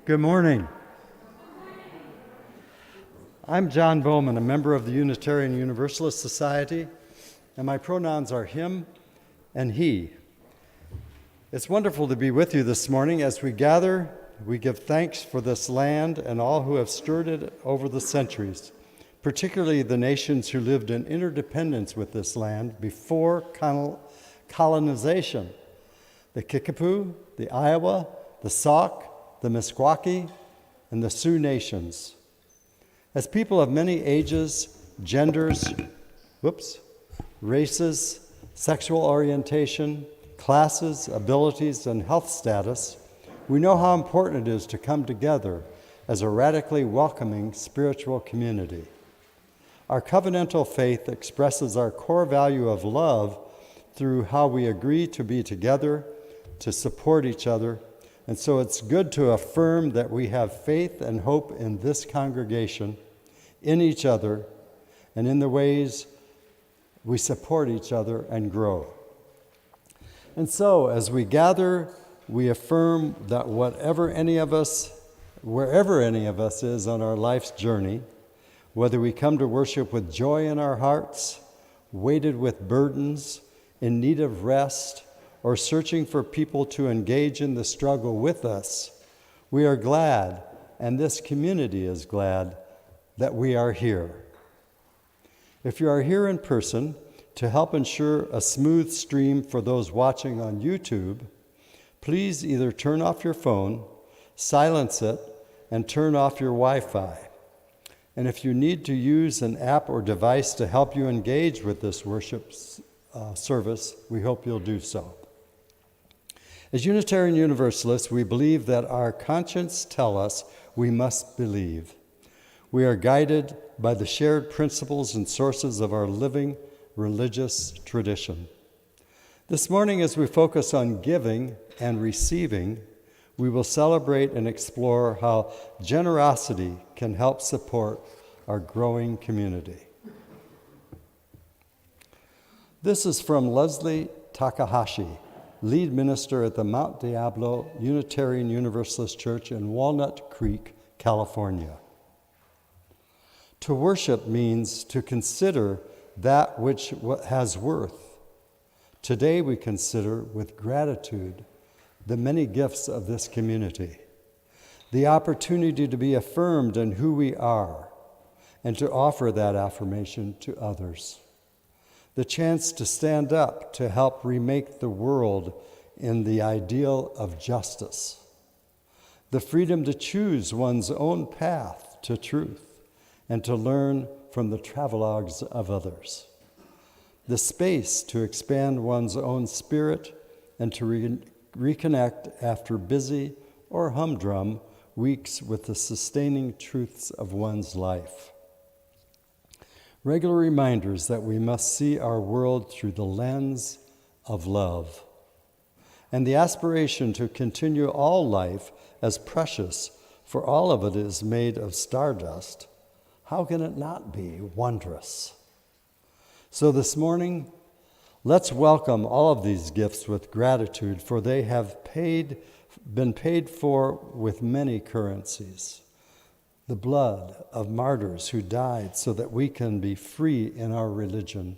Good morning. I'm John Bowman, a member of the Unitarian Universalist Society, and my pronouns are him and he. It's wonderful to be with you this morning. As we gather, we give thanks for this land and all who have stirred it over the centuries, particularly the nations who lived in interdependence with this land before colonization: the Kickapoo, the Iowa, the Sauk, the Meskwaki, and the Sioux nations. As people of many ages, genders, races, sexual orientation, classes, abilities, and health status, we know how important it is to come together as a radically welcoming spiritual community. Our covenantal faith expresses our core value of love through how we agree to be together, to support each other, and so it's good to affirm that we have faith and hope in this congregation, in each other, and in the ways we support each other and grow. And so, as we gather, we affirm that wherever any of us is on our life's journey, whether we come to worship with joy in our hearts, weighted with burdens, in need of rest, or searching for people to engage in the struggle with us, we are glad, and this community is glad, that we are here. If you are here in person, to help ensure a smooth stream for those watching on YouTube, please either turn off your phone, silence it, and turn off your Wi-Fi. And if you need to use an app or device to help you engage with this worship service, we hope you'll do so. As Unitarian Universalists, we believe that our conscience tells us we must believe. We are guided by the shared principles and sources of our living religious tradition. This morning, as we focus on giving and receiving, we will celebrate and explore how generosity can help support our growing community. This is from Leslie Takahashi, lead minister at the Mount Diablo Unitarian Universalist Church in Walnut Creek, California. To worship means to consider that which has worth. Today we consider with gratitude the many gifts of this community, the opportunity to be affirmed in who we are and to offer that affirmation to others, the chance to stand up to help remake the world in the ideal of justice, the freedom to choose one's own path to truth and to learn from the travelogues of others, the space to expand one's own spirit and to reconnect after busy or humdrum weeks with the sustaining truths of one's life. Regular reminders that we must see our world through the lens of love, and the aspiration to continue all life as precious, for all of it is made of stardust. How can it not be wondrous? So this morning, let's welcome all of these gifts with gratitude, for they have been paid for with many currencies. The blood of martyrs who died so that we can be free in our religion.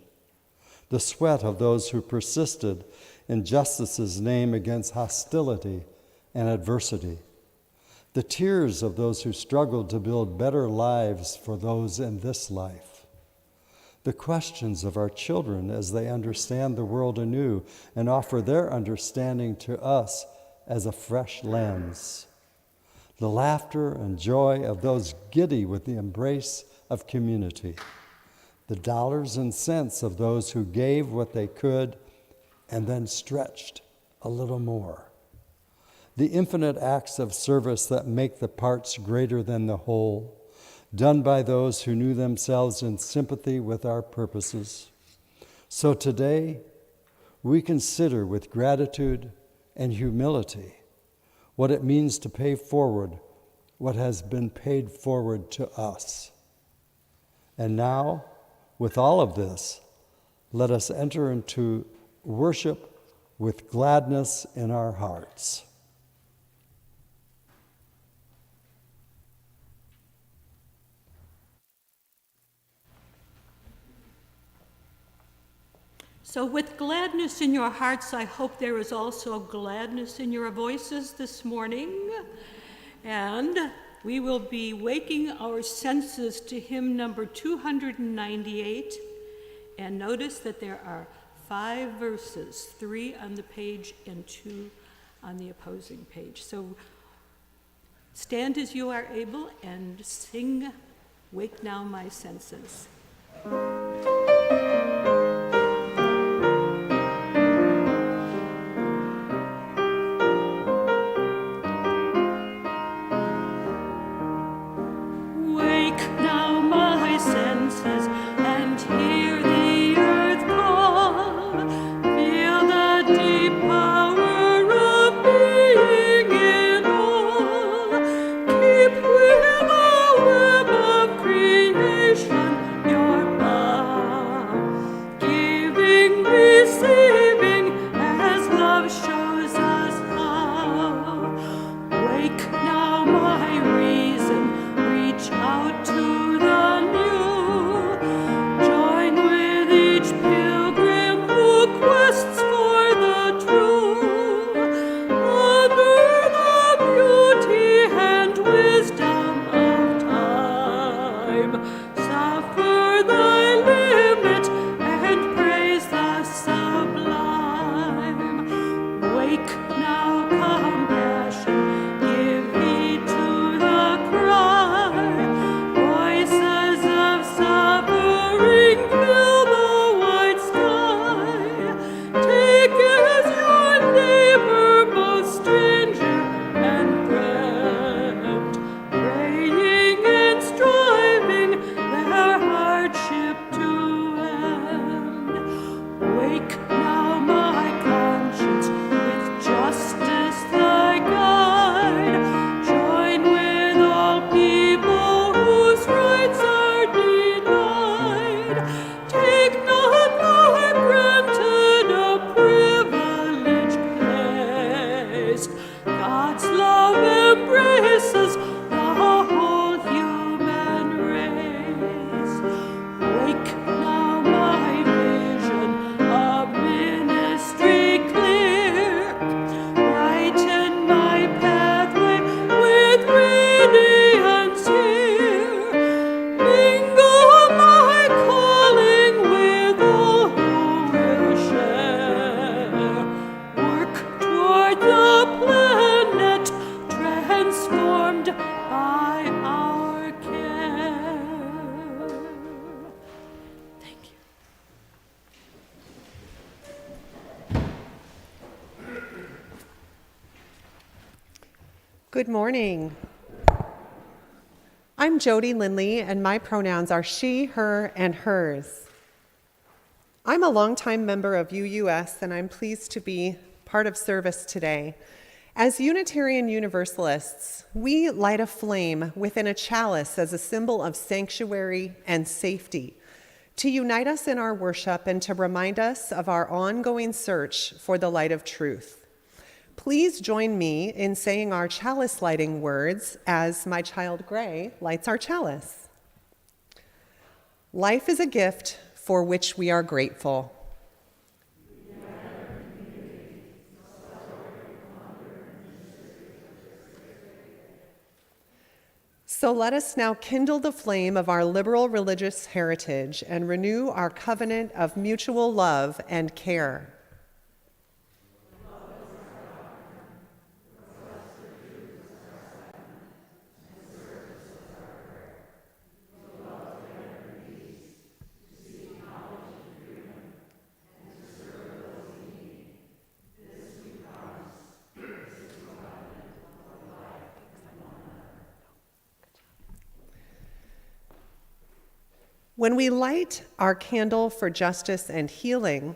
The sweat of those who persisted in justice's name against hostility and adversity. The tears of those who struggled to build better lives for those in this life. The questions of our children as they understand the world anew and offer their understanding to us as a fresh lens. The laughter and joy of those giddy with the embrace of community. The dollars and cents of those who gave what they could and then stretched a little more. The infinite acts of service that make the parts greater than the whole, done by those who knew themselves in sympathy with our purposes. So today, we consider with gratitude and humility what it means to pay forward what has been paid forward to us. And now, with all of this, let us enter into worship with gladness in our hearts. So with gladness in your hearts, I hope there is also gladness in your voices this morning. And we will be waking our senses to hymn number 298. And notice that there are 5 verses, 3 on the page and 2 on the opposing page. So stand as you are able and sing, "Wake Now My Senses." And hear the earth call, feel the deep power of being in all. Keep with the web of creation your bow, giving, receiving, as love shows us how. Wake now, my reason, reach out to the quests for the true, honor the beauty and wisdom of time, suffer thy limit and praise the sublime. Wake now, compassion, give heed to the cry, voices of suffering fill the wide sky. Take as your neighbor, both stranger and friend, praying and striving their hardship to end. Wake now, my conscience, with justice thy guide. Join with all people whose rights are denied. Take not for granted a privileged place. God's love embraces the whole human race. Wake now, my vision, a ministry clear. Brighten my pathway with radiance here. Mingle my calling with all who will share. Work toward the planet transformed by our care. Thank you. Good morning. I'm Jodi Linley, and my pronouns are she, her, and hers. I'm a longtime member of UUS, and I'm pleased to be part of service today. As Unitarian Universalists, we light a flame within a chalice as a symbol of sanctuary and safety, to unite us in our worship and to remind us of our ongoing search for the light of truth. Please join me in saying our chalice lighting words as my child Gray lights our chalice. Life is a gift for which we are grateful. So let us now kindle the flame of our liberal religious heritage and renew our covenant of mutual love and care. When we light our candle for justice and healing,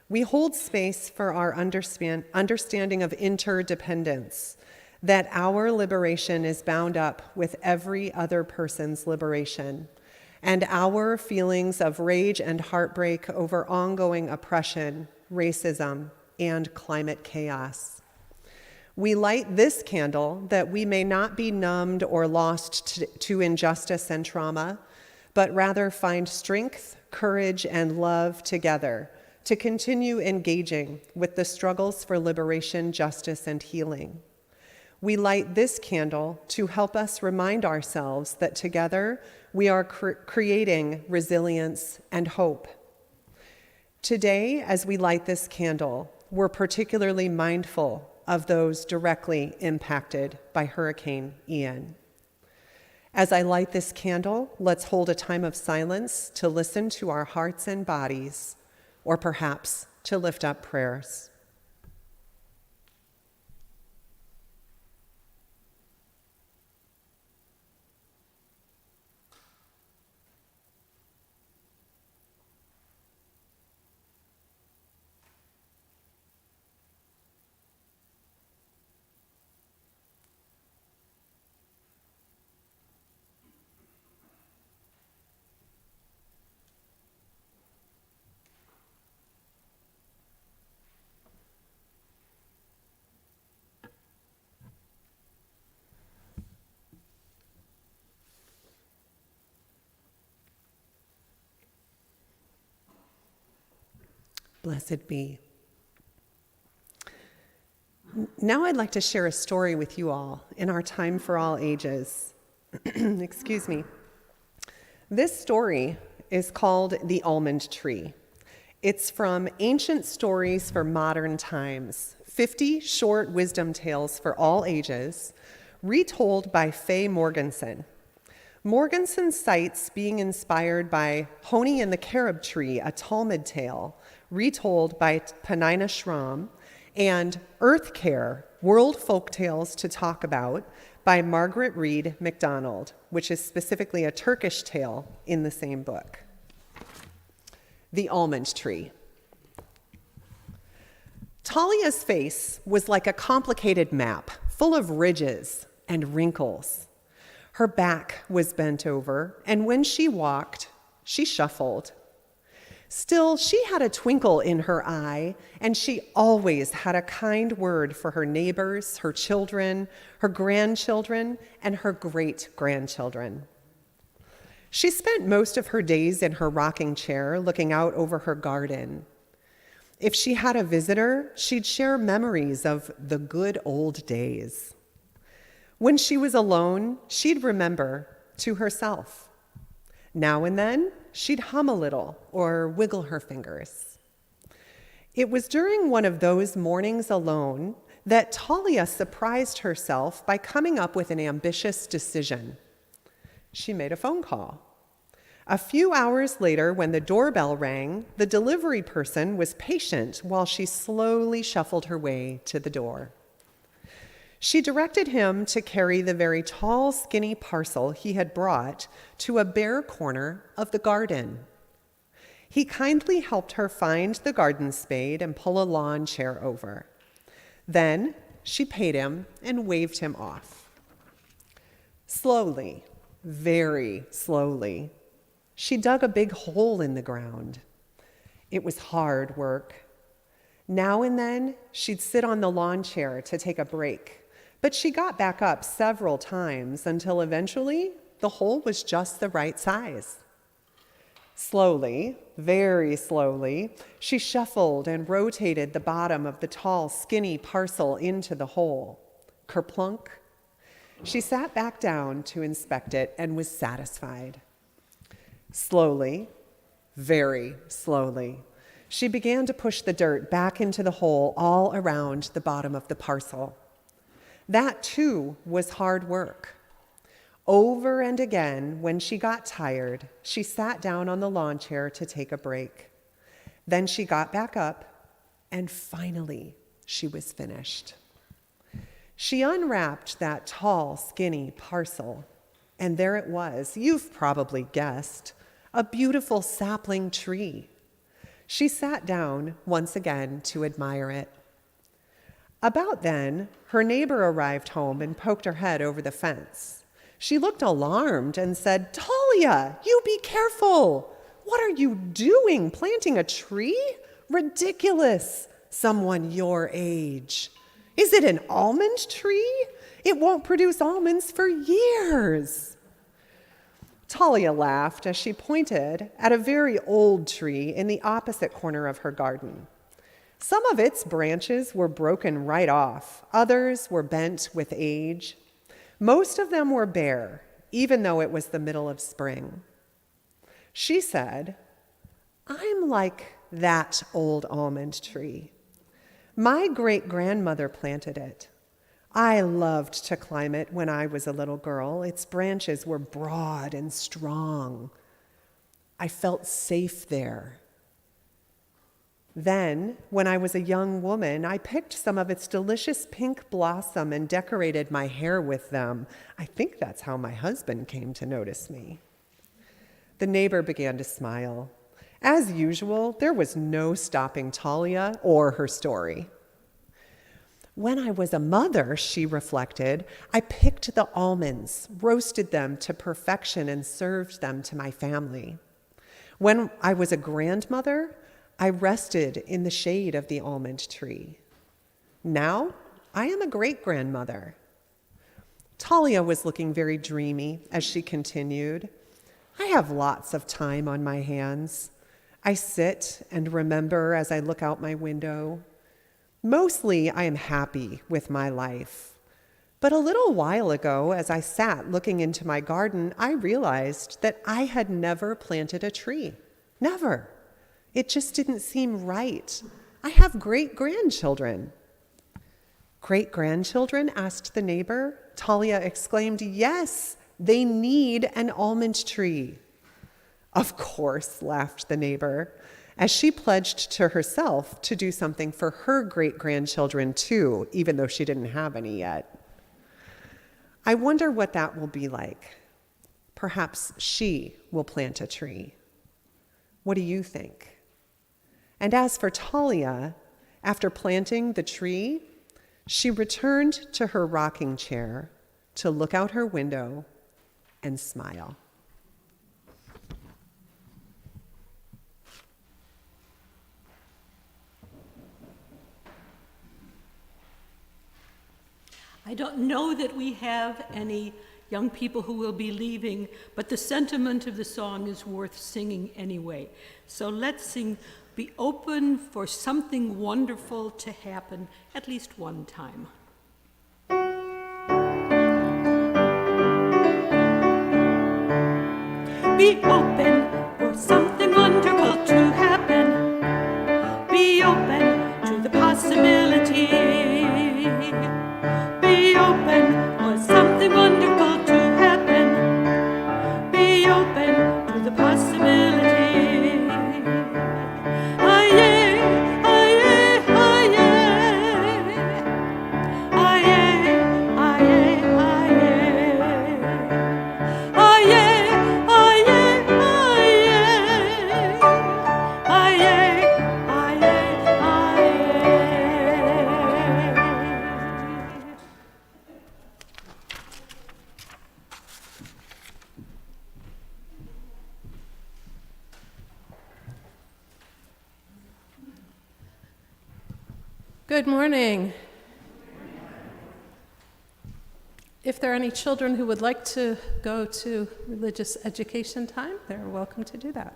we hold space for our understanding of interdependence, that our liberation is bound up with every other person's liberation, and our feelings of rage and heartbreak over ongoing oppression, racism, and climate chaos. We light this candle that we may not be numbed or lost to injustice and trauma, but rather find strength, courage, and love together to continue engaging with the struggles for liberation, justice, and healing. We light this candle to help us remind ourselves that together we are creating resilience and hope. Today, as we light this candle, we're particularly mindful of those directly impacted by Hurricane Ian. As I light this candle, let's hold a time of silence to listen to our hearts and bodies, or perhaps to lift up prayers. Blessed be. Now I'd like to share a story with you all in our time for all ages. Excuse me. This story is called The Almond Tree. It's from Ancient Stories for Modern Times, 50 short wisdom tales for all ages, retold by Faye Morganson. Morganson cites being inspired by Honey and the Carob Tree, a Talmud tale, retold by Penina Shram, and Earth Care, World Folk Tales to Talk About by Margaret Reed MacDonald, which is specifically a Turkish tale in the same book. The Almond Tree. Talia's face was like a complicated map, full of ridges and wrinkles. Her back was bent over, and when she walked, she shuffled. Still, she had a twinkle in her eye, and she always had a kind word for her neighbors, her children, her grandchildren, and her great-grandchildren. She spent most of her days in her rocking chair, looking out over her garden. If she had a visitor, she'd share memories of the good old days. When she was alone, she'd remember to herself. Now and then, she'd hum a little or wiggle her fingers. It was during one of those mornings alone that Talia surprised herself by coming up with an ambitious decision. She made a phone call. A few hours later, when the doorbell rang, the delivery person was patient while she slowly shuffled her way to the door. She directed him to carry the very tall, skinny parcel he had brought to a bare corner of the garden. He kindly helped her find the garden spade and pull a lawn chair over. Then she paid him and waved him off. Slowly, very slowly, she dug a big hole in the ground. It was hard work. Now and then, she'd sit on the lawn chair to take a break. But she got back up several times until eventually the hole was just the right size. Slowly, very slowly, she shuffled and rotated the bottom of the tall, skinny parcel into the hole. Kerplunk. She sat back down to inspect it and was satisfied. Slowly, very slowly, she began to push the dirt back into the hole all around the bottom of the parcel. That, too, was hard work. Over and again, when she got tired, she sat down on the lawn chair to take a break. Then she got back up, and finally, she was finished. She unwrapped that tall, skinny parcel, and there it was. You've probably guessed, a beautiful sapling tree. She sat down once again to admire it. About then, her neighbor arrived home and poked her head over the fence. She looked alarmed and said, "Talia, you be careful. What are you doing, planting a tree? Ridiculous, someone your age. Is it an almond tree? It won't produce almonds for years." Talia laughed as she pointed at a very old tree in the opposite corner of her garden. Some of its branches were broken right off. Others were bent with age. Most of them were bare, even though it was the middle of spring. She said, "I'm like that old almond tree. My great-grandmother planted it. I loved to climb it when I was a little girl. Its branches were broad and strong. I felt safe there. Then, when I was a young woman, I picked some of its delicious pink blossom and decorated my hair with them. I think that's how my husband came to notice me." The neighbor began to smile. As usual, there was no stopping Talia or her story. "When I was a mother," she reflected, "I picked the almonds, roasted them to perfection, and served them to my family. When I was a grandmother, I rested in the shade of the almond tree. Now, I am a great-grandmother." Talia was looking very dreamy as she continued. "I have lots of time on my hands. I sit and remember as I look out my window. Mostly, I am happy with my life. But a little while ago, as I sat looking into my garden, I realized that I had never planted a tree. Never. It just didn't seem right. I have great-grandchildren." "Great-grandchildren?" asked the neighbor. Talia exclaimed, "Yes, they need an almond tree." "Of course," laughed the neighbor, as she pledged to herself to do something for her great-grandchildren too, even though she didn't have any yet. "I wonder what that will be like. Perhaps she will plant a tree. What do you think?" And as for Talia, after planting the tree, she returned to her rocking chair to look out her window and smile. I don't know that we have any young people who will be leaving, but the sentiment of the song is worth singing anyway. So let's sing "Be Open for Something Wonderful to Happen" at least one time. Be open for something wonderful to happen. Be open to the possibility. Be open for something wonderful to happen. Be open to the possibility. Aye, aye, aye, aye, aye, aye, Good morning. If there are any children who would like to go to religious education time, they're welcome to do that.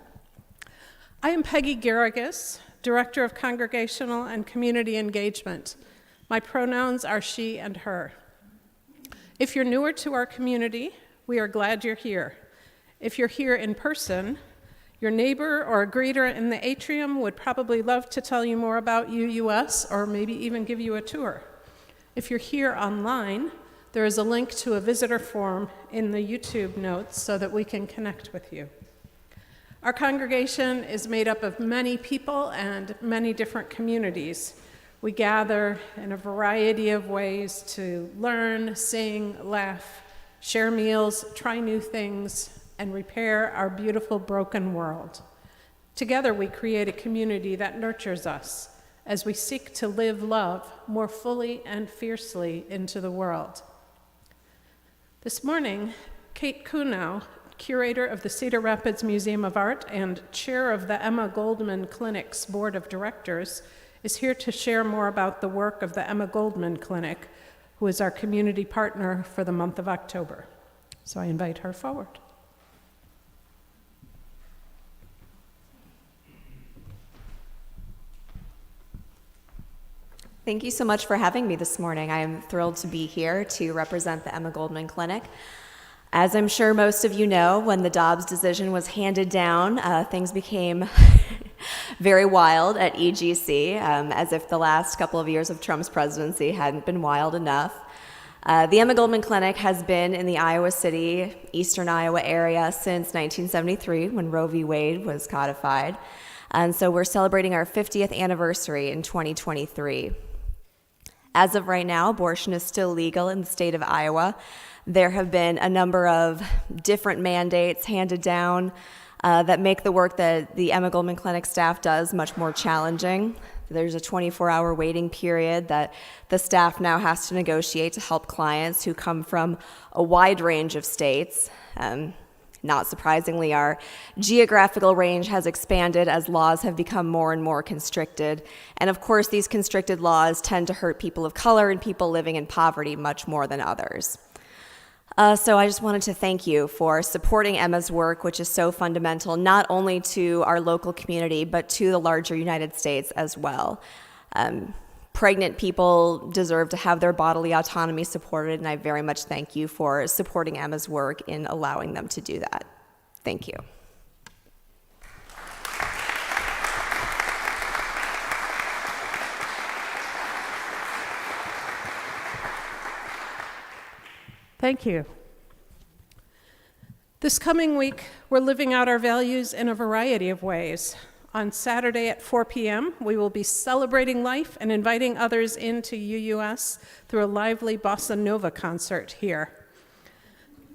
I am Peggy Garrigus, Director of Congregational and Community Engagement. My pronouns are she and her. If you're newer to our community, we are glad you're here. If you're here in person, your neighbor or a greeter in the atrium would probably love to tell you more about UUS or maybe even give you a tour. If you're here online, there is a link to a visitor form in the YouTube notes so that we can connect with you. Our congregation is made up of many people and many different communities. We gather in a variety of ways to learn, sing, laugh, share meals, try new things, and repair our beautiful broken world. Together we create a community that nurtures us as we seek to live love more fully and fiercely into the world. This morning, Kate Kunow, curator of the Cedar Rapids Museum of Art and chair of the Emma Goldman Clinic's board of directors, is here to share more about the work of the Emma Goldman Clinic, who is our community partner for the month of October. So I invite her forward. Thank you so much for having me this morning. I am thrilled to be here to represent the Emma Goldman Clinic. As I'm sure most of you know, when the Dobbs decision was handed down, things became very wild at EGC, as if the last couple of years of Trump's presidency hadn't been wild enough. The Emma Goldman Clinic has been in the Iowa City, eastern Iowa area since 1973, when Roe v. Wade was codified. And so we're celebrating our 50th anniversary in 2023. As of right now, abortion is still legal in the state of Iowa. There have been a number of different mandates handed down that make the work that the Emma Goldman Clinic staff does much more challenging. There's a 24-hour waiting period that the staff now has to negotiate to help clients who come from a wide range of states. Not surprisingly, our geographical range has expanded as laws have become more and more constricted. And of course, these constricted laws tend to hurt people of color and people living in poverty much more than others. So I just wanted to thank you for supporting Emma's work, which is so fundamental not only to our local community, but to the larger United States as well. Pregnant people deserve to have their bodily autonomy supported, and I very much thank you for supporting Emma's work in allowing them to do that. Thank you. Thank you. This coming week, we're living out our values in a variety of ways. On Saturday at 4 p.m., we will be celebrating life and inviting others into UUS through a lively bossa nova concert here.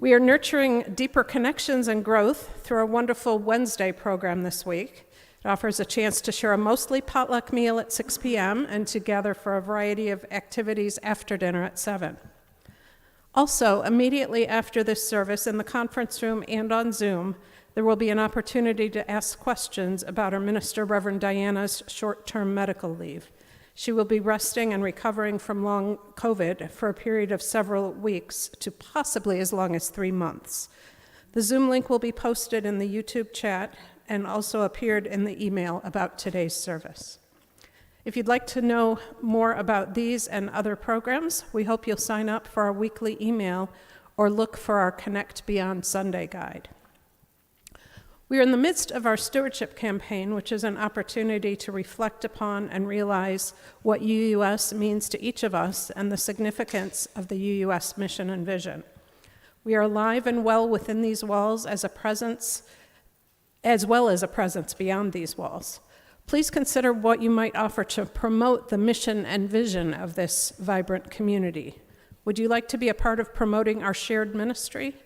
We are nurturing deeper connections and growth through our wonderful Wednesday program this week. It offers a chance to share a mostly potluck meal at 6 p.m. and to gather for a variety of activities after dinner at 7. Also, immediately after this service in the conference room and on Zoom, there will be an opportunity to ask questions about our minister, Reverend Diana's short-term medical leave. She will be resting and recovering from long COVID for a period of several weeks to possibly as long as 3 months. The Zoom link will be posted in the YouTube chat and also appeared in the email about today's service. If you'd like to know more about these and other programs, we hope you'll sign up for our weekly email or look for our Connect Beyond Sunday guide. We are in the midst of our stewardship campaign, which is an opportunity to reflect upon and realize what UUS means to each of us and the significance of the UUS mission and vision. We are alive and well within these walls as well as a presence beyond these walls. Please consider what you might offer to promote the mission and vision of this vibrant community. Would you like to be a part of promoting our shared ministry?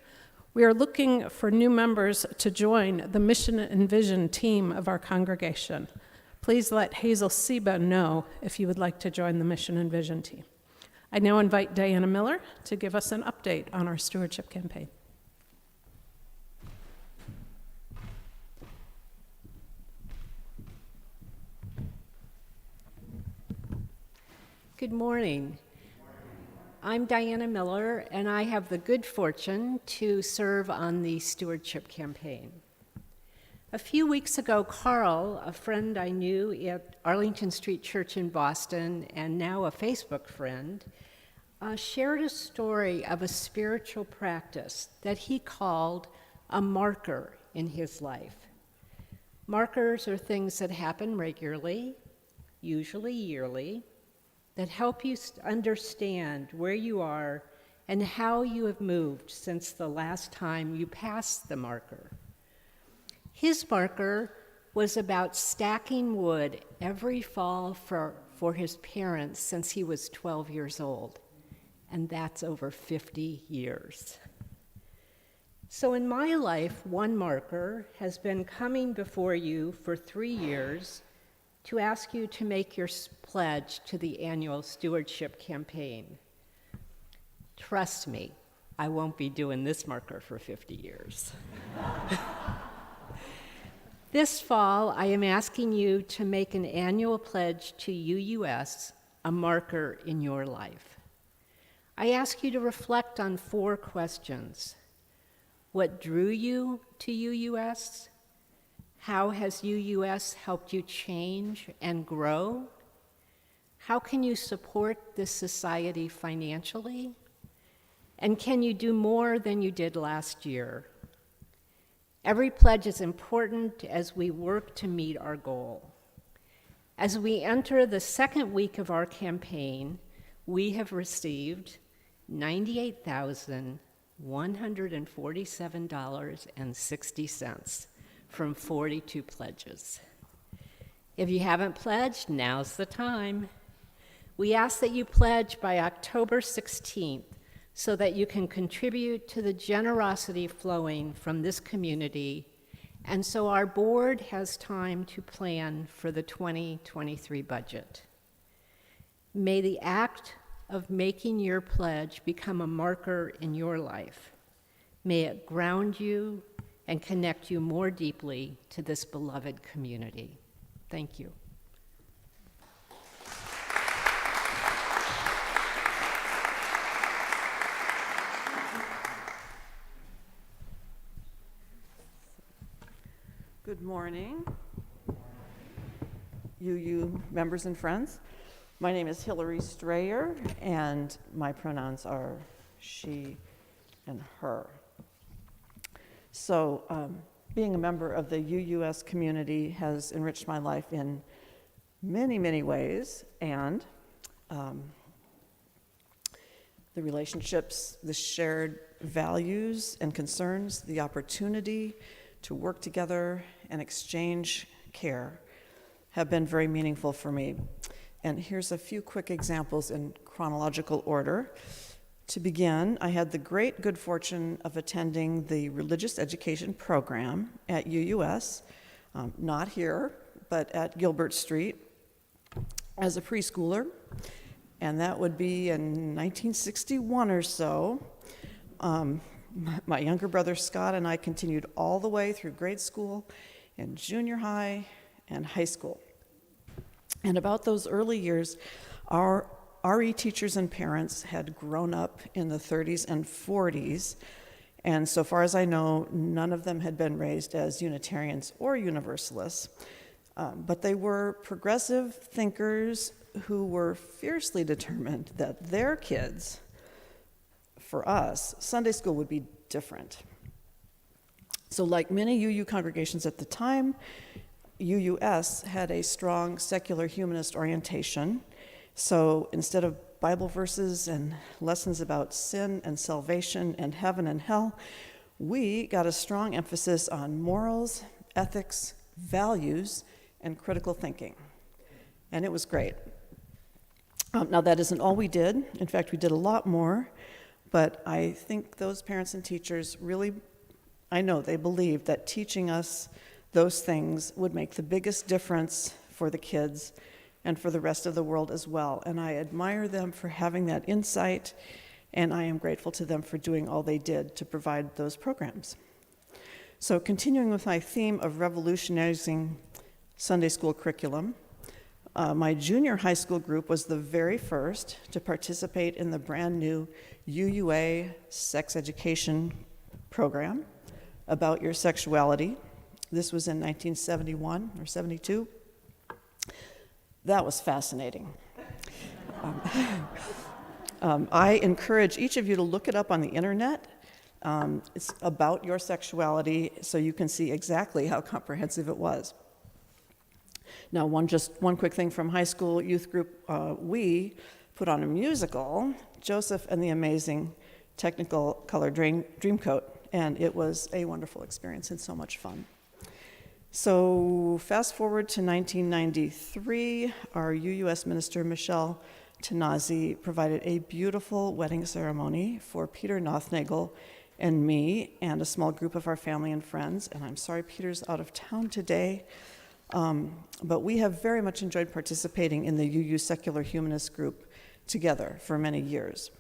We are looking for new members to join the mission and vision team of our congregation. Please let Hazel Seba know if you would like to join the mission and vision team. I now invite Diana Miller to give us an update on our stewardship campaign. Good morning. I'm Diana Miller, and I have the good fortune to serve on the stewardship campaign. A few weeks ago, Carl, a friend I knew at Arlington Street Church in Boston, and now a Facebook friend, shared a story of a spiritual practice that he called a marker in his life. Markers are things that happen regularly, usually yearly, that help you understand where you are and how you have moved since the last time you passed the marker. His marker was about stacking wood every fall for his parents since he was 12 years old, and that's over 50 years. So in my life, one marker has been coming before you for 3 years to ask you to make your pledge to the annual stewardship campaign. Trust me, I won't be doing this marker for 50 years. This fall, I am asking you to make an annual pledge to UUS, a marker in your life. I ask you to reflect on 4 questions. What drew you to UUS? How has UUS helped you change and grow? how can you support this society financially? And can you do more than you did last year? Every pledge is important as we work to meet our goal. As we enter the second week of our campaign, we have received $98,147.60 from 42 pledges. If you haven't pledged, now's the time. We ask that you pledge by October 16th so that you can contribute to the generosity flowing from this community, and so our board has time to plan for the 2023 budget. May the act of making your pledge become a marker in your life. May it ground you and connect you more deeply to this beloved community. Thank you. Good morning, UU members and friends. My name is Hilary Strayer, and my pronouns are she and her. So being a member of the UUS community has enriched my life in many, many ways, and the relationships, the shared values and concerns, the opportunity to work together and exchange care have been very meaningful for me. And here's a few quick examples in chronological order. To begin, I had the great good fortune of attending the religious education program at UUS, not here, but at Gilbert Street, as a preschooler, and that would be in 1961 or so. My younger brother Scott and I continued all the way through grade school and junior high and high school. And about those early years, our RE teachers and parents had grown up in the 30s and 40s, and so far as I know, none of them had been raised as Unitarians or Universalists, but they were progressive thinkers who were fiercely determined that their kids, for us, Sunday school would be different. So like many UU congregations at the time, UUS had a strong secular humanist orientation. So instead of Bible verses and lessons about sin and salvation and heaven and hell, we got a strong emphasis on morals, ethics, values, and critical thinking. And it was great. Now that isn't all we did. In fact, we did a lot more. But I think those parents and teachers really, I know they believed that teaching us those things would make the biggest difference for the kids and for the rest of the world as well. And I admire them for having that insight, and I am grateful to them for doing all they did to provide those programs. So continuing with my theme of revolutionizing Sunday school curriculum, my junior high school group was the very first to participate in the brand new UUA sex education program about your sexuality. This was in 1971 or 72. That was fascinating. I encourage each of you to look it up on the internet. It's about your sexuality, so you can see exactly how comprehensive it was. Now, one quick thing from high school youth group, we put on a musical, Joseph and the Amazing Technicolor Dreamcoat, and it was a wonderful experience and so much fun. So fast forward to 1993, our UUS minister, Michelle Tanazi, provided a beautiful wedding ceremony for Peter Nothnagel and me and a small group of our family and friends, and I'm sorry Peter's out of town today. But we have very much enjoyed participating in the UU Secular Humanist group together for many years.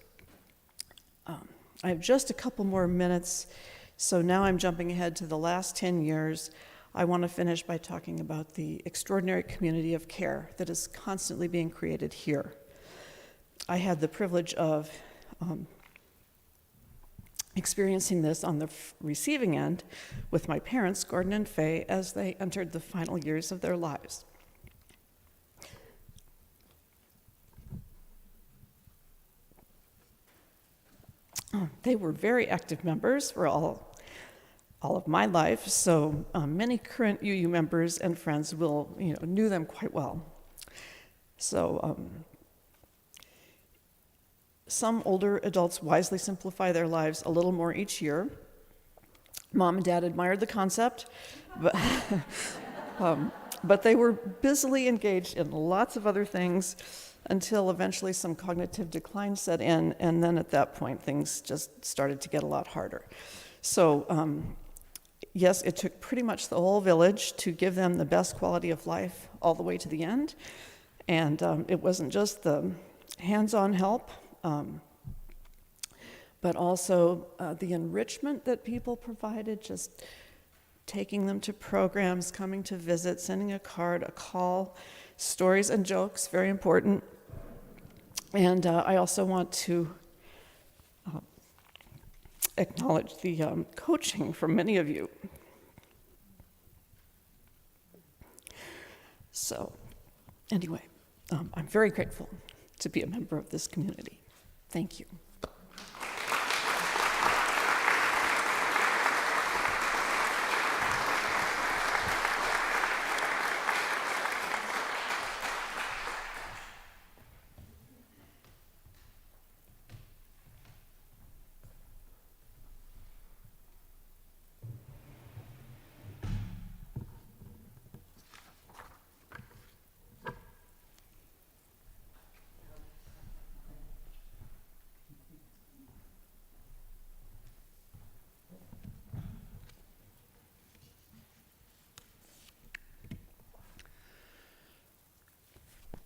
I have just a couple more minutes, so now I'm jumping ahead to the last 10 years. I want to finish by talking about the extraordinary community of care that is constantly being created here. I had the privilege of experiencing this on the receiving end with my parents, Gordon and Faye, as they entered the final years of their lives. They were very active members for all of my life, so many current UU members and friends knew them quite well. So some older adults wisely simplify their lives a little more each year. Mom and Dad admired the concept, but, but they were busily engaged in lots of other things until eventually some cognitive decline set in, and then at that point things just started to get a lot harder. So yes, it took pretty much the whole village to give them the best quality of life all the way to the end. And it wasn't just the hands-on help, but also the enrichment that people provided, just taking them to programs, coming to visit, sending a card, a call, stories and jokes, very important. And I also want to acknowledge the coaching from many of you. So anyway, I'm very grateful to be a member of this community. Thank you.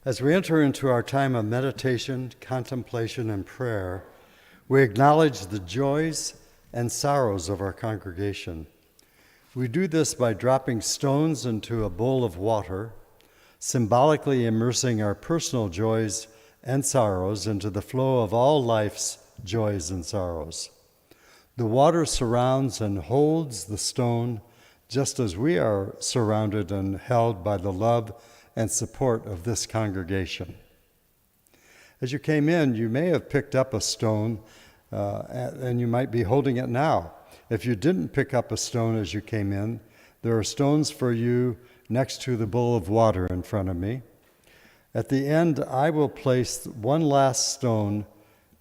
As we enter into our time of meditation, contemplation, and prayer, we acknowledge the joys and sorrows of our congregation. We do this by dropping stones into a bowl of water, symbolically immersing our personal joys and sorrows into the flow of all life's joys and sorrows. The water surrounds and holds the stone just as we are surrounded and held by the love and support of this congregation. As you came in, you may have picked up a stone and you might be holding it now. If you didn't pick up a stone as you came in, there are stones for you next to the bowl of water in front of me. At the end, I will place one last stone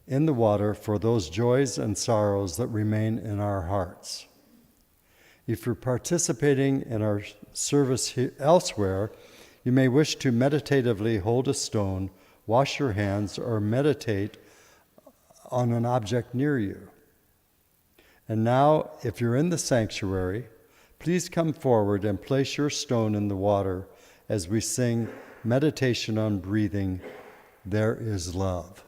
in the water for those joys and sorrows that remain in our hearts. If you're participating in our service elsewhere, you may wish to meditatively hold a stone, wash your hands, or meditate on an object near you. And now, if you're in the sanctuary, please come forward and place your stone in the water as we sing Meditation on Breathing, There is Love.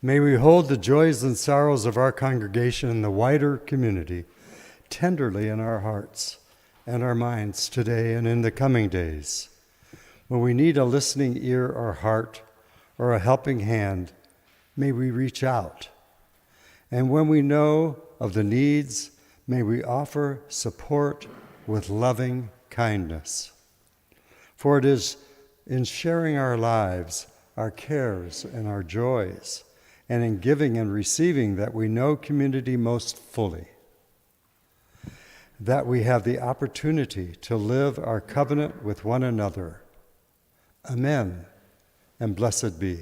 May we hold the joys and sorrows of our congregation and the wider community tenderly in our hearts and our minds today and in the coming days. When we need a listening ear or heart or a helping hand, may we reach out. And when we know of the needs, may we offer support with loving kindness. For it is in sharing our lives, our cares, and our joys, and in giving and receiving that we know community most fully, that we have the opportunity to live our covenant with one another. Amen, and blessed be.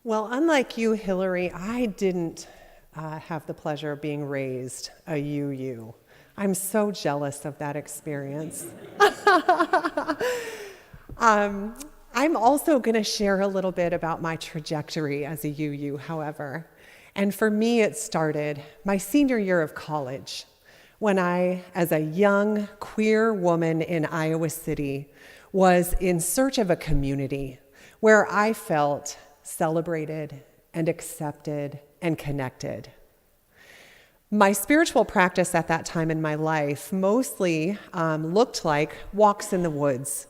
Well, unlike you, Hilary, I didn't have the pleasure of being raised a UU. I'm so jealous of that experience. I'm also going to share a little bit about my trajectory as a UU, however. And for me, it started my senior year of college, when I, as a young queer woman in Iowa City, was in search of a community where I felt celebrated and accepted and connected. My spiritual practice at that time in my life mostly looked like walks in the woods.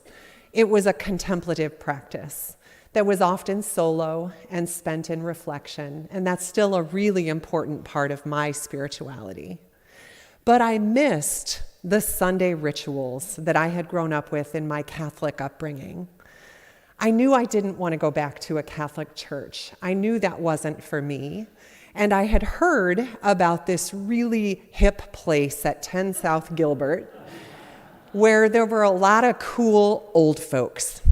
It was a contemplative practice that was often solo and spent in reflection, and that's still a really important part of my spirituality. But I missed the Sunday rituals that I had grown up with in my Catholic upbringing. I knew I didn't want to go back to a Catholic church. I knew that wasn't for me. And I had heard about this really hip place at 10 South Gilbert where there were a lot of cool old folks.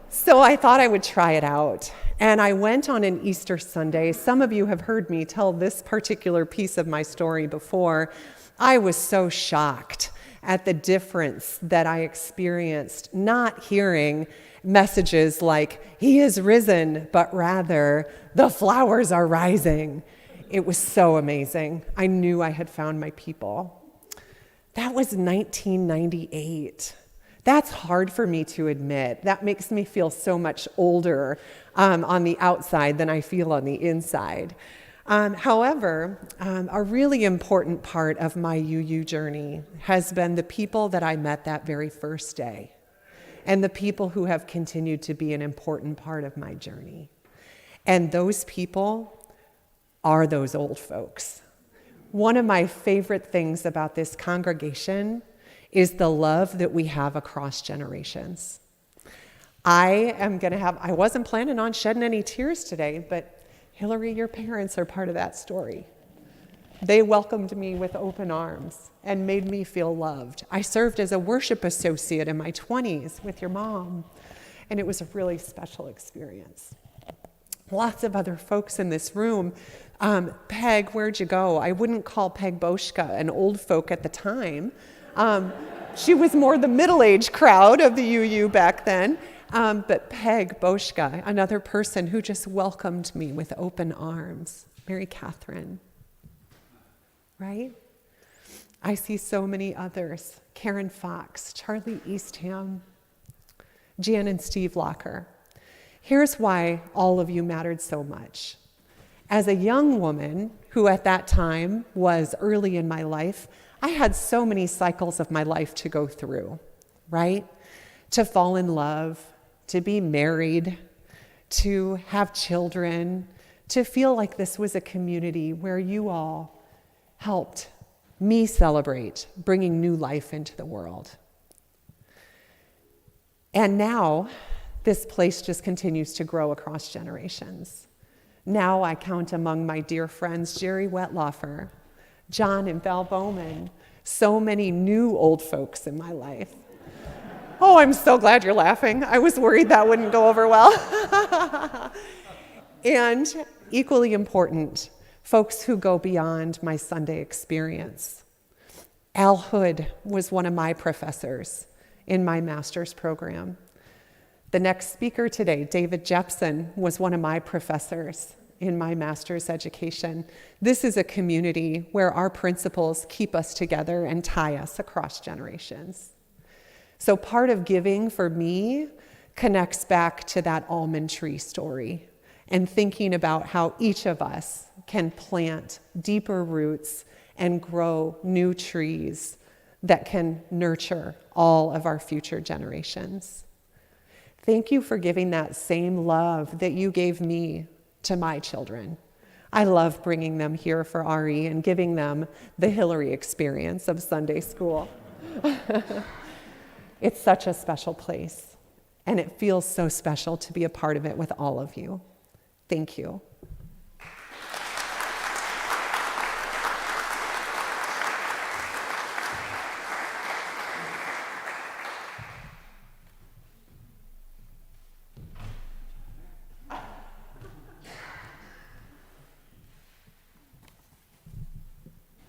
So I thought I would try it out. And I went on an Easter Sunday. Some of you have heard me tell this particular piece of my story before. I was so shocked at the difference that I experienced, not hearing messages like, "He is risen," but rather, "The flowers are rising." It was so amazing. I knew I had found my people. That was 1998. That's hard for me to admit. That makes me feel so much older on the outside than I feel on the inside. However, a really important part of my UU journey has been the people that I met that very first day, and the people who have continued to be an important part of my journey. And those people are those old folks. One of my favorite things about this congregation is the love that we have across generations. I wasn't planning on shedding any tears today, but Hilary, your parents are part of that story. They welcomed me with open arms and made me feel loved. I served as a worship associate in my 20s with your mom, and it was a really special experience. Lots of other folks in this room. Peg, where'd you go? I wouldn't call Peg Boschka an old folk at the time. She was more the middle-aged crowd of the UU back then. But Peg Boschka, another person who just welcomed me with open arms. Mary Catherine, right? I see so many others. Karen Fox, Charlie Eastham, Jan and Steve Locker. Here's why all of you mattered so much. As a young woman who at that time was early in my life, I had so many cycles of my life to go through, right? To fall in love, to be married, to have children, to feel like this was a community where you all helped me celebrate bringing new life into the world. And now, this place just continues to grow across generations. Now I count among my dear friends Jerry Wetlaufer, John and Val Bowman, so many new old folks in my life. Oh, I'm so glad you're laughing. I was worried that wouldn't go over well. And equally important, folks who go beyond my Sunday experience. Al Hood was one of my professors in my master's program. The next speaker today, David Jepsen, was one of my professors in my master's education. This is a community where our principles keep us together and tie us across generations. So part of giving for me connects back to that almond tree story and thinking about how each of us can plant deeper roots and grow new trees that can nurture all of our future generations. Thank you for giving that same love that you gave me to my children. I love bringing them here for RE and giving them the Hilary experience of Sunday school. It's such a special place, and it feels so special to be a part of it with all of you. Thank you.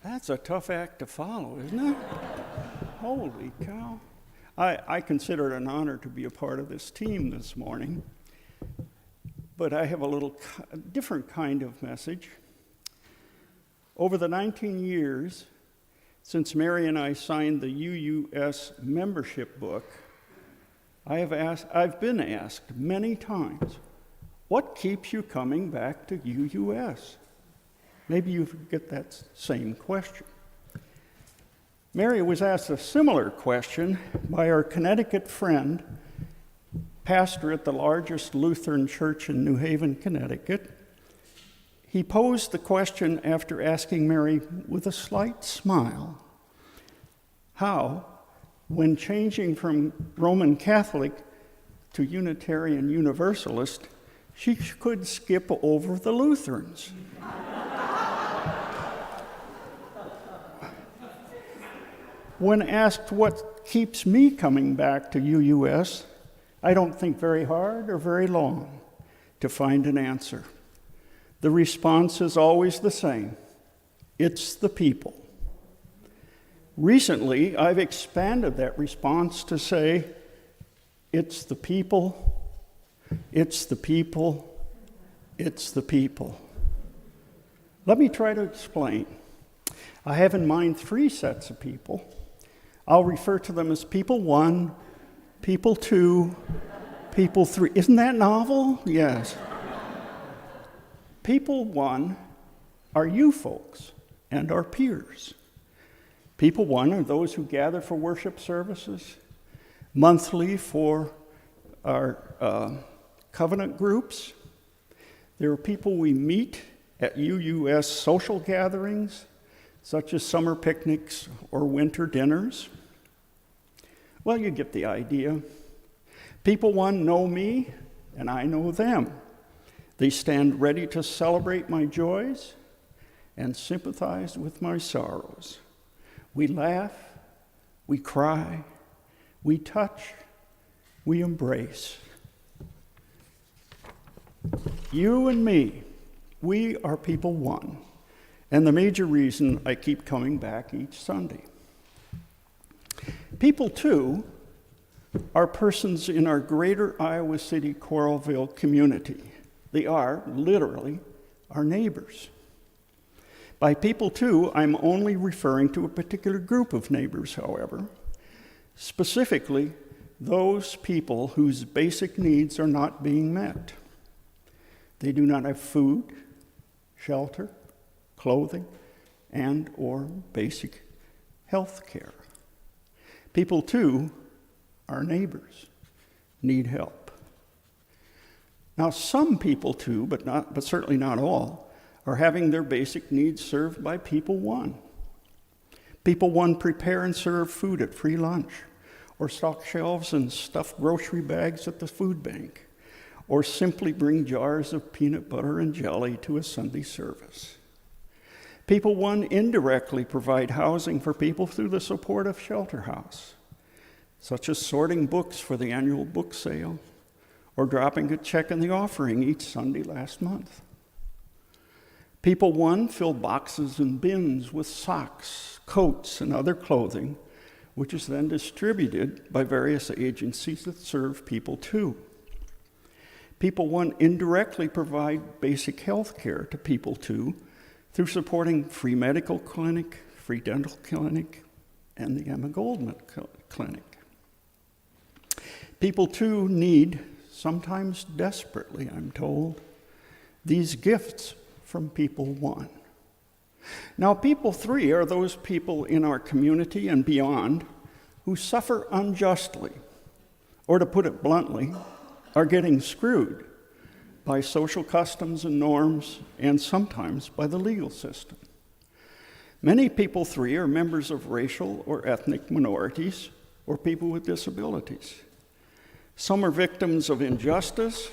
That's a tough act to follow, isn't it? Holy cow. I consider it an honor to be a part of this team this morning, but I have a little different kind of message. Over the 19 years since Mary and I signed the UUS membership book, I've been asked many times, what keeps you coming back to UUS? Maybe you get that same question. Mary was asked a similar question by our Connecticut friend, pastor at the largest Lutheran church in New Haven, Connecticut. He posed the question after asking Mary with a slight smile, how, when changing from Roman Catholic to Unitarian Universalist, she could skip over the Lutherans. When asked what keeps me coming back to UUS, I don't think very hard or very long to find an answer. The response is always the same. It's the people. Recently, I've expanded that response to say, it's the people, it's the people, it's the people. Let me try to explain. I have in mind 3 sets of people. I'll refer to them as people 1, people 2, people 3. Isn't that novel? Yes. People 1 are you folks and our peers. People 1 are those who gather for worship services, monthly for our covenant groups. There are people we meet at UUS social gatherings, such as summer picnics or winter dinners. Well, you get the idea. People 1 know me, and I know them. They stand ready to celebrate my joys and sympathize with my sorrows. We laugh, we cry, we touch, we embrace. You and me, we are people 1, and the major reason I keep coming back each Sunday. People 2 are persons in our greater Iowa City Coralville community. They are literally our neighbors. By people 2, I'm only referring to a particular group of neighbors, however, specifically those people whose basic needs are not being met. They do not have food, shelter, clothing, and or basic health care. People 2, our neighbors, need help. Now, some people 2, but certainly not all, are having their basic needs served by people 1. People 1 prepare and serve food at free lunch, or stock shelves and stuff grocery bags at the food bank, or simply bring jars of peanut butter and jelly to a Sunday service. People 1 indirectly provide housing for people through the support of Shelter House, such as sorting books for the annual book sale, or dropping a check in the offering each Sunday last month. People 1 fill boxes and bins with socks, coats, and other clothing, which is then distributed by various agencies that serve people 2. People 1 indirectly provide basic health care to people 2 through supporting free medical clinic, free dental clinic, and the Emma Goldman Clinic. People 2 need, sometimes desperately, I'm told, these gifts from people 1. Now, people 3 are those people in our community and beyond who suffer unjustly, or to put it bluntly, are getting screwed by social customs and norms, and sometimes by the legal system. Many people 3 are members of racial or ethnic minorities or people with disabilities. Some are victims of injustice,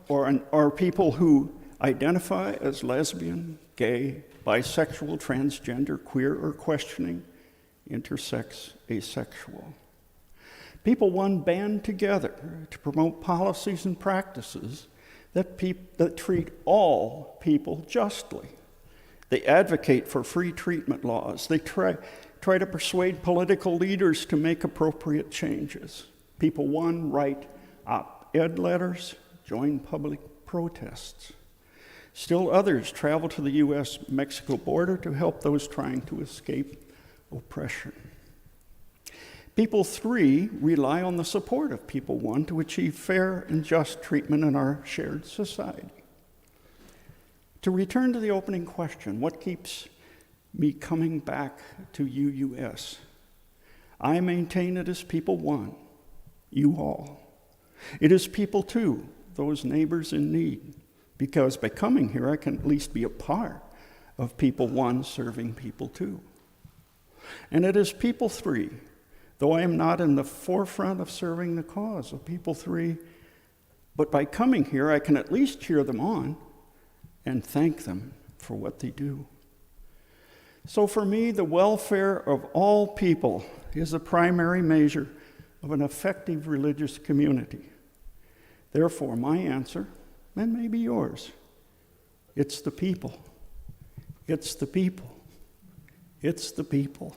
or are people who identify as lesbian, gay, bisexual, transgender, queer, or questioning, intersex, asexual. People 1 band together to promote policies and practices that treat all people justly. They advocate for free treatment laws. They try to persuade political leaders to make appropriate changes. People 1 write op-ed letters, join public protests. Still others travel to the U.S.-Mexico border to help those trying to escape oppression. People 3 rely on the support of people 1 to achieve fair and just treatment in our shared society. To return to the opening question, what keeps me coming back to UUS? I maintain it is people 1, you all. It is people 2, those neighbors in need, because by coming here I can at least be a part of people 1 serving people 2. And it is people 3, though I am not in the forefront of serving the cause of people 3, but by coming here I can at least cheer them on and thank them for what they do. So for me, the welfare of all people is a primary measure of an effective religious community. Therefore, my answer, and maybe yours, it's the people. It's the people. It's the people.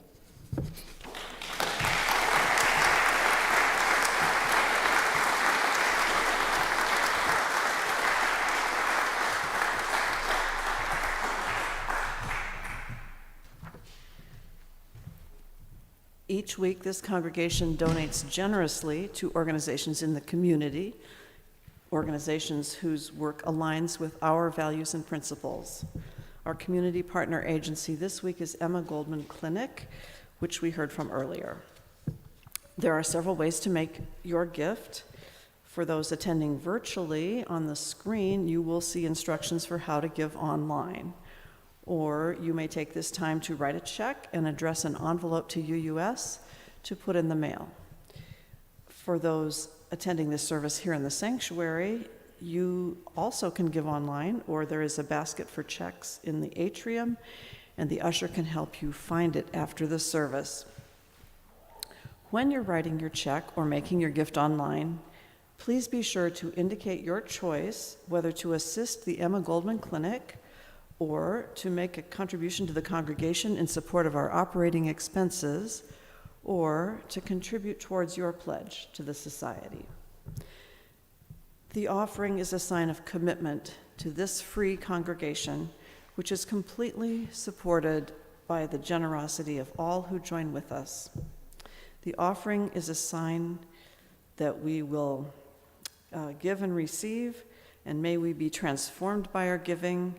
week, this congregation donates generously to organizations in the community, organizations whose work aligns with our values and principles. Our community partner agency this week is Emma Goldman Clinic, which we heard from earlier. There are several ways to make your gift. For those attending virtually, on the screen you will see instructions for how to give online. Or you may take this time to write a check and address an envelope to UUS to put in the mail. For those attending this service here in the sanctuary, you also can give online, or there is a basket for checks in the atrium, and the usher can help you find it after the service. When you're writing your check or making your gift online, please be sure to indicate your choice whether to assist the Emma Goldman Clinic or to make a contribution to the congregation in support of our operating expenses, or to contribute towards your pledge to the society. The offering is a sign of commitment to this free congregation, which is completely supported by the generosity of all who join with us. The offering is a sign that we will give and receive, and may we be transformed by our giving,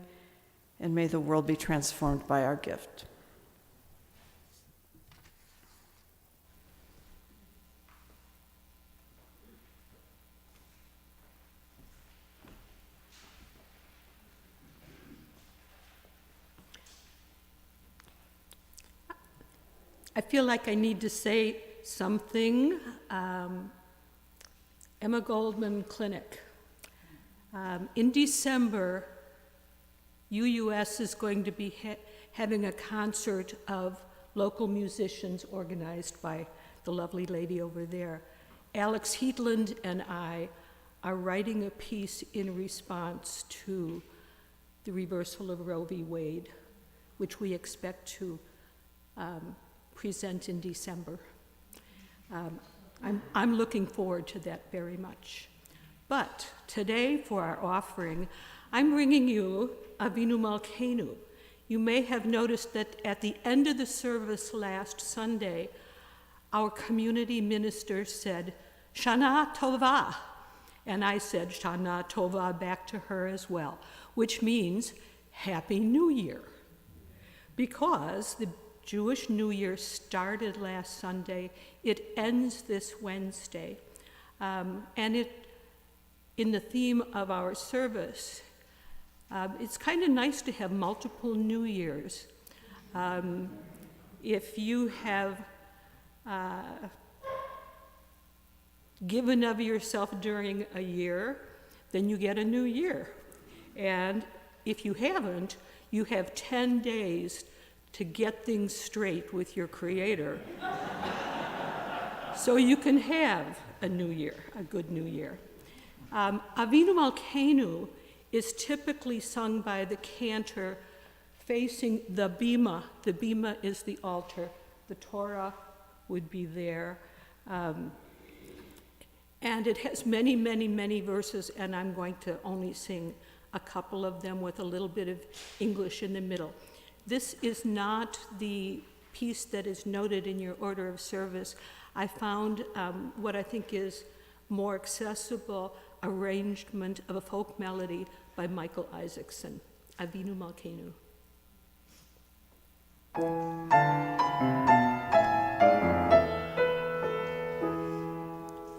and may the world be transformed by our gift. I feel like I need to say something. Emma Goldman Clinic. In December, UUS is going to be having a concert of local musicians organized by the lovely lady over there. Alex Heatland and I are writing a piece in response to the reversal of Roe v. Wade, which we expect to present in December. I'm looking forward to that very much. But today, for our offering, I'm bringing you Avinu Malkeinu. You may have noticed that at the end of the service last Sunday, our community minister said, Shana Tova. And I said Shana Tova back to her as well, which means Happy New Year. Because the Jewish New Year started last Sunday, it ends this Wednesday. And in the theme of our service, it's kind of nice to have multiple New Years. If you have given of yourself during a year, then you get a new year. And if you haven't, you have 10 days to get things straight with your Creator so you can have a new year, a good new year. Avinu Malkeinu is typically sung by the cantor facing the bima. The bima is the altar. The Torah would be there. And it has many, many, many verses, and I'm going to only sing a couple of them with a little bit of English in the middle. This is not the piece that is noted in your order of service. I found what I think is more accessible arrangement of a folk melody by Michael Isaacson, Avinu Malkeinu.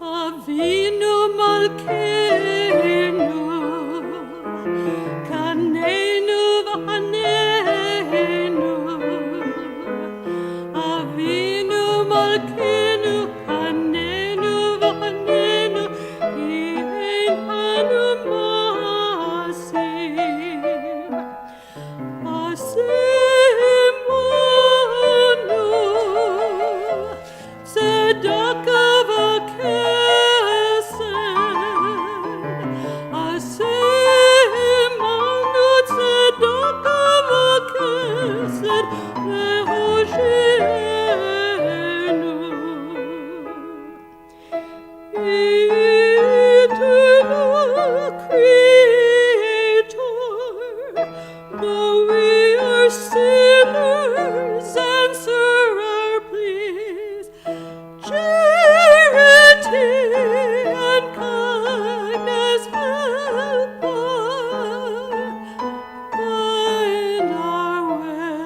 Avinu Malkeinu, Kaneinu V'Haneinu, Avinu Malkeinu, Kaneinu V'Haneinu, Ein Anu Masim, Asimonu, Tzedakah sinners, answer our pleas. charity and kindness help us find our way.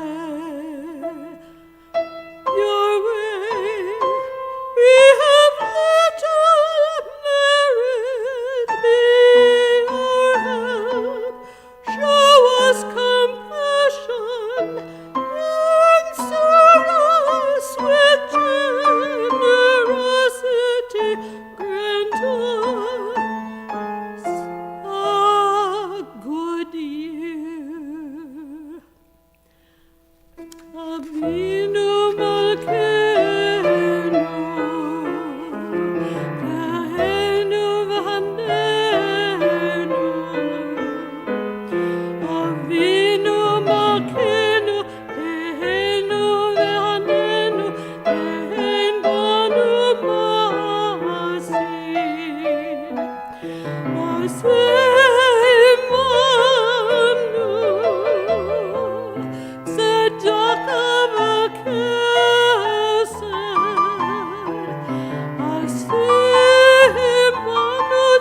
Your way we have little merit, be our help. Show us compassion, answer us with generosity, grant us a good year. Avinu Malkeinu, Kahenu v'Hanenu. Avinu Malkeinu, Kahenu v'Hanenu, Kahen banu ma'asim. Asemanu, tzedakah v'chesed. Asemanu,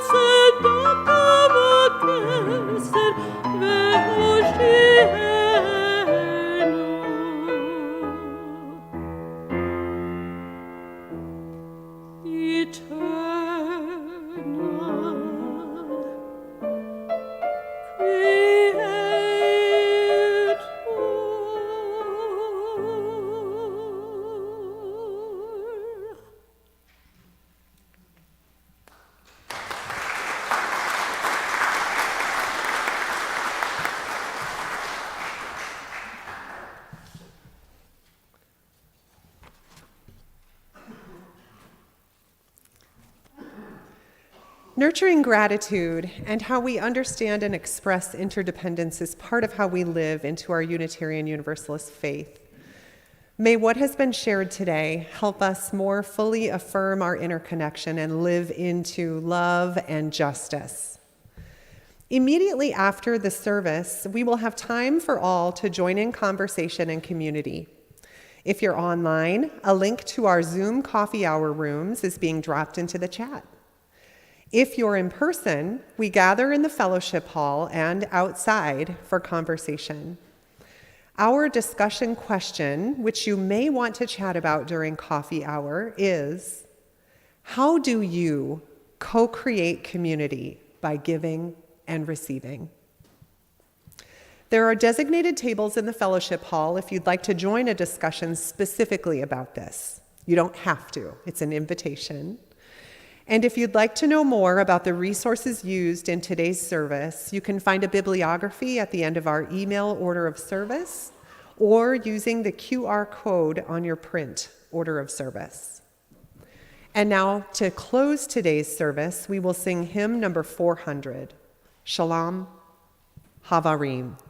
tzedakah v'chesed, v'hoshienu. Eternal Creator. Nurturing gratitude and how we understand and express interdependence is part of how we live into our Unitarian Universalist faith. May what has been shared today help us more fully affirm our interconnection and live into love and justice. Immediately after the service, we will have time for all to join in conversation and community. If you're online, a link to our Zoom coffee hour rooms is being dropped into the chat. If you're in person, we gather in the fellowship hall and outside for conversation. Our discussion question, which you may want to chat about during coffee hour, is: how do you co-create community by giving and receiving? There are designated tables in the fellowship hall if you'd like to join a discussion specifically about this. You don't have to, it's an invitation. And if you'd like to know more about the resources used in today's service, you can find a bibliography at the end of our email order of service or using the QR code on your print order of service. And now, to close today's service, we will sing hymn number 400, Shalom Havarim.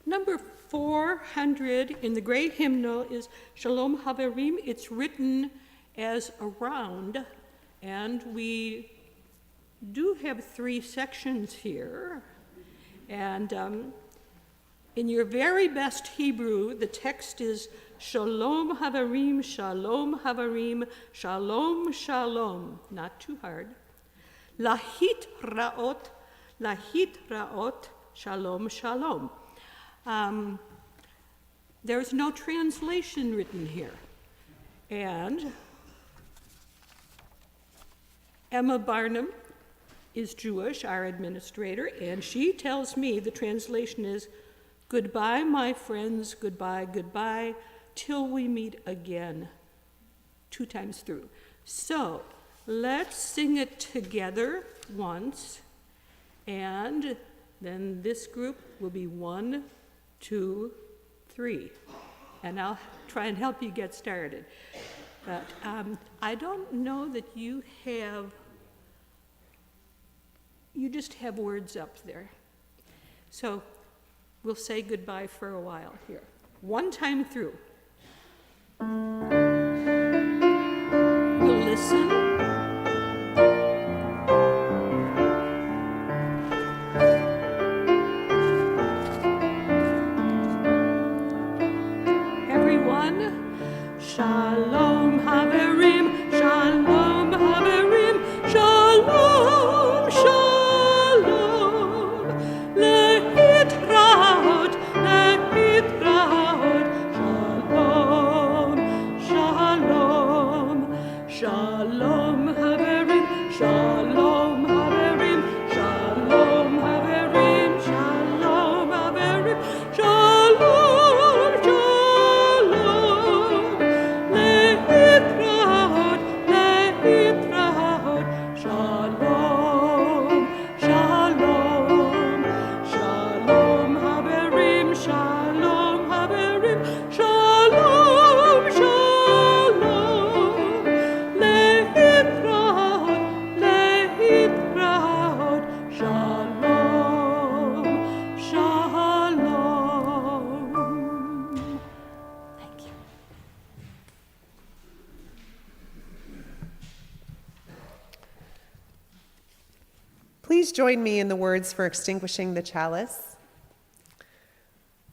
Number 400 in the great hymnal is Shalom Havarim. It's written as around, and we do have 3 sections here. And in your very best Hebrew, the text is Shalom Havarim, Shalom Havarim, Shalom Shalom. Not too hard. Lahit Raot, Shalom Shalom. There's no translation written here. And Emma Barnum is Jewish, our administrator, and she tells me the translation is, goodbye, my friends, goodbye, goodbye, till we meet again, 2 times through. So let's sing it together once, and then this group will be 1, 2, 3, and I'll try and help you get started. But I don't know that you just have words up there. So we'll say goodbye for a while here. 1 time through. We'll listen. Please join me in the words for extinguishing the chalice.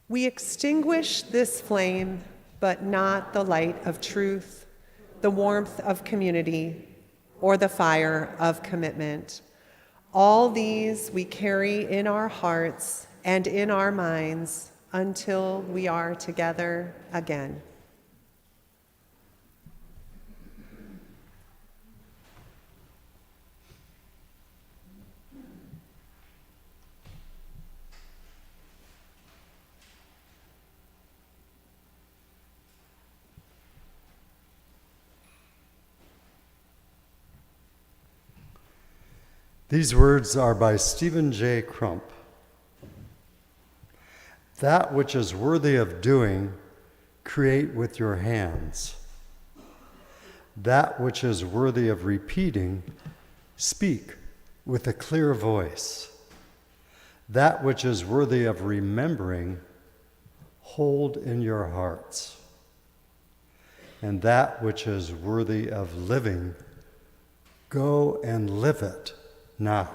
We extinguish this flame, but not the light of truth, the warmth of community, or the fire of commitment. All these we carry in our hearts and in our minds until we are together again. These words are by Stephen J. Crump. That which is worthy of doing, create with your hands. That which is worthy of repeating, speak with a clear voice. That which is worthy of remembering, hold in your hearts. And that which is worthy of living, go and live it now.